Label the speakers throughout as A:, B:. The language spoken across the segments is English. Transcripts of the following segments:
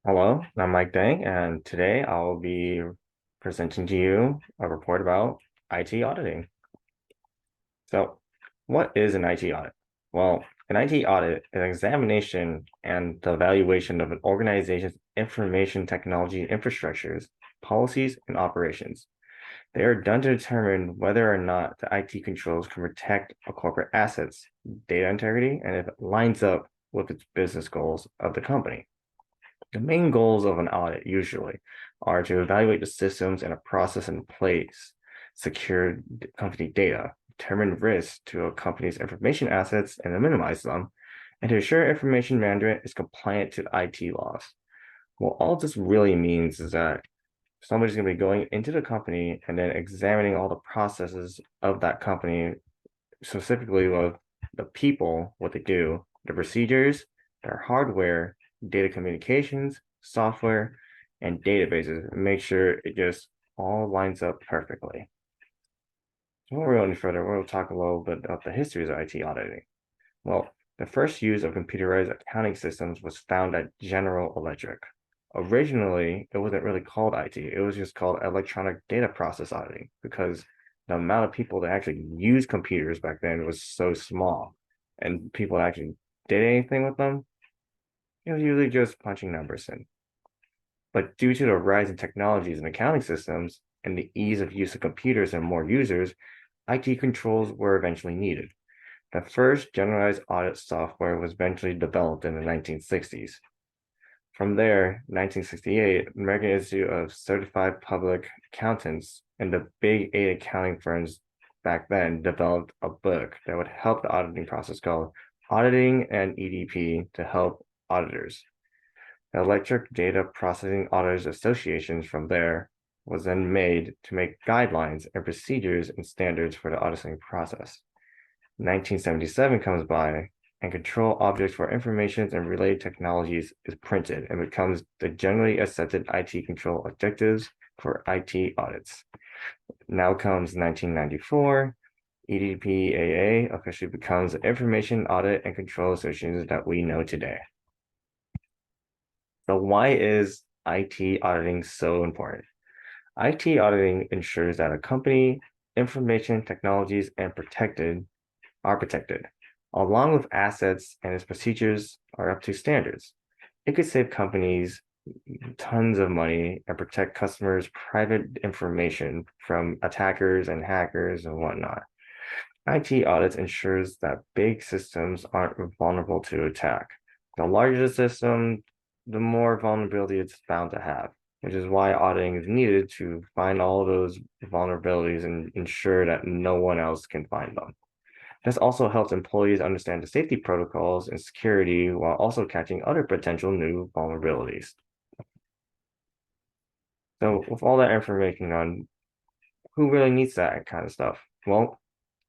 A: Hello, I'm Mike Dang, and today I'll be presenting to you a report about IT auditing. So, what is an IT audit? Well, an IT audit is an examination and the evaluation of an organization's information technology infrastructures, policies, and operations. They are done to determine whether or not the IT controls can protect a corporate assets, data integrity, and if it lines up with its business goals of the company. The main goals of an audit usually are to evaluate the systems and a process in place, secure company data, determine risks to a company's information assets and to minimize them, and to ensure information management is compliant to IT laws. Well, all this really means is that somebody's going to be going into the company and then examining all the processes of that company, specifically with the people, what they do, the procedures, their hardware, data communications, software, and databases, and make sure it just all lines up perfectly. So before we go any further, we'll talk a little bit about the histories of IT auditing. Well, the first use of computerized accounting systems was found at General Electric. Originally, it wasn't really called IT, it was just called electronic data process auditing because the amount of people that actually used computers back then was so small. And people that actually did anything with them, it was usually just punching numbers in. But due to the rise in technologies and accounting systems and the ease of use of computers and more users, IT controls were eventually needed. The first generalized audit software was eventually developed in the 1960s. From there, 1968, American Institute of Certified Public Accountants and the Big Eight accounting firms back then developed a book that would help the auditing process called Auditing and EDP to help auditors. The Electric Data Processing Auditors Associations from there was then made to make guidelines and procedures and standards for the auditing process. 1977 comes by and control objects for information and related technologies is printed and becomes the generally accepted IT control objectives for IT audits. Now comes 1994, EDPAA officially becomes the Information Audit and Control Association that we know today. So why is IT auditing so important? IT auditing ensures that a company, information technologies, and are protected, along with assets and its procedures are up to standards. It could save companies tons of money and protect customers' private information from attackers and hackers and whatnot. IT audits ensures that big systems aren't vulnerable to attack. The larger the system, the more vulnerability it's bound to have, which is why auditing is needed to find all those vulnerabilities and ensure that no one else can find them. This also helps employees understand the safety protocols and security while also catching other potential new vulnerabilities. So with all that information on who really needs that kind of stuff? Well,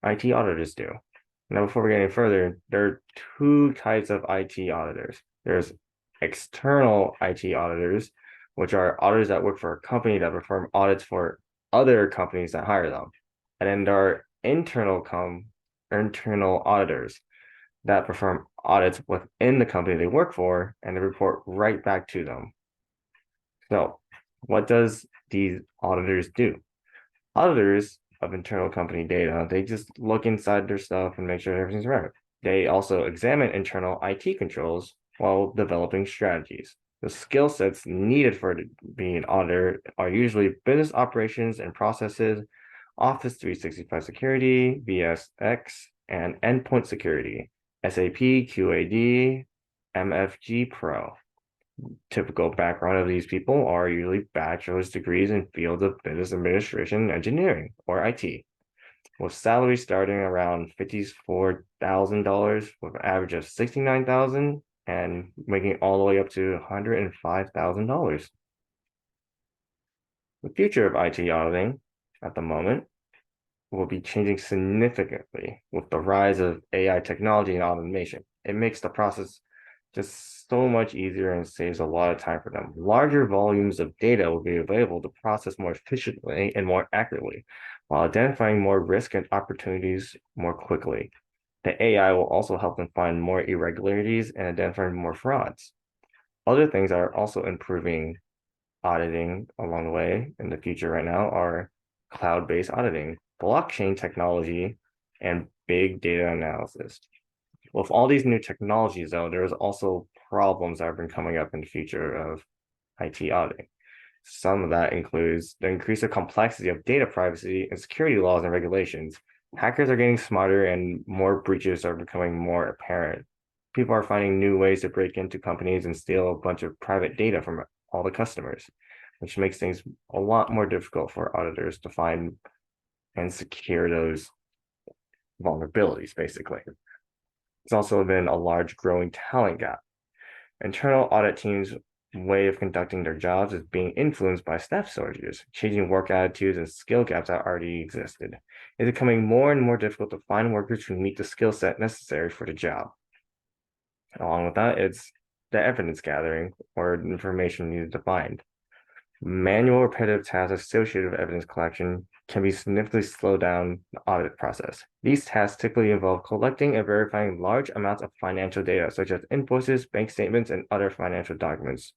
A: IT auditors do. Now, before we get any further, there are two types of IT auditors. There's external IT auditors, which are auditors that work for a company that perform audits for other companies that hire them. And then there are internal auditors that perform audits within the company they work for and they report right back to them. So, what does these auditors do? Auditors of internal company data, they just look inside their stuff and make sure everything's right. They also examine internal IT controls while developing strategies. The skill sets needed for being an auditor are usually business operations and processes, Office 365 security, VSX, and endpoint security, SAP, QAD, MFG Pro. Typical background of these people are usually bachelor's degrees in fields of business administration, engineering, or IT, with salaries starting around $54,000 with an average of $69,000 and making all the way up to $105,000. The future of IT auditing at the moment will be changing significantly with the rise of AI technology and automation. It makes the process just so much easier and saves a lot of time for them. Larger volumes of data will be available to process more efficiently and more accurately, while identifying more risk and opportunities more quickly. The AI will also help them find more irregularities and identify more frauds. Other things that are also improving auditing along the way in the future right now are cloud-based auditing, blockchain technology, and big data analysis. With all these new technologies, though, there's also problems that have been coming up in the future of IT auditing. Some of that includes the increase of complexity of data privacy and security laws and regulations. Hackers are getting smarter and more breaches are becoming more apparent. People are finding new ways to break into companies and steal a bunch of private data from all the customers, which makes things a lot more difficult for auditors to find and secure those vulnerabilities, basically. There's also been a large growing talent gap. Internal audit teams' way of conducting their jobs is being influenced by staff shortages, changing work attitudes and skill gaps that already existed. It's becoming more and more difficult to find workers who meet the skill set necessary for the job. Along with that, it's the evidence gathering or information needed to find. Manual repetitive tasks associated with evidence collection can be significantly slow down the audit process. These tasks typically involve collecting and verifying large amounts of financial data, such as invoices, bank statements, and other financial documents.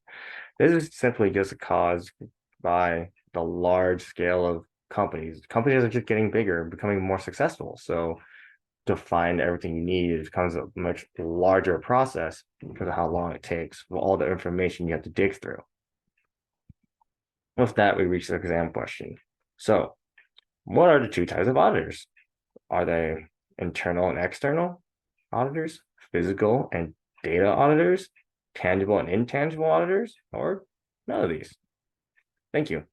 A: This is simply just caused by the large scale of companies. Companies are just getting bigger and becoming more successful. So to find everything you need, it becomes a much larger process because of how long it takes for all the information you have to dig through. With that, we reach the exam question. So, what are the two types of auditors? Are they internal and external auditors, physical and data auditors, tangible and intangible auditors, or none of these? Thank you.